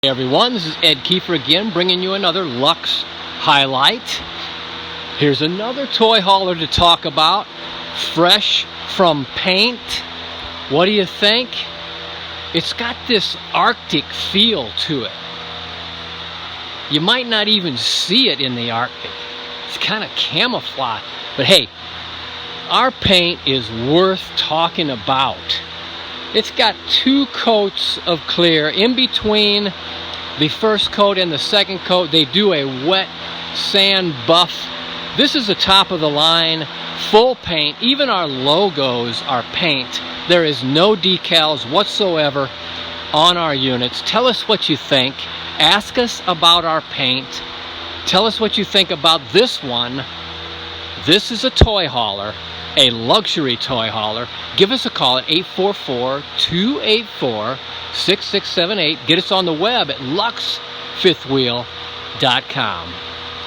Hey everyone, this is Ed Kiefer again, bringing you another Luxe highlight. Here's another toy hauler to talk about, fresh from paint. What do you think? It's got this Arctic feel to it. You might not even see it in the Arctic. It's kind of camouflage. But hey, our paint is worth talking about. It's got 2 coats of clear. In between the first coat and the second coat, they do a wet sand buff. This is the top of the line, full paint. Even our logos are paint. There is no decals whatsoever on our units. Tell us what you think. Ask us about our paint. Tell us what you think about this one. This is a toy hauler, a luxury toy hauler. Give us a call at 844-284-6678. Get us on the web at luxefifthwheel.com.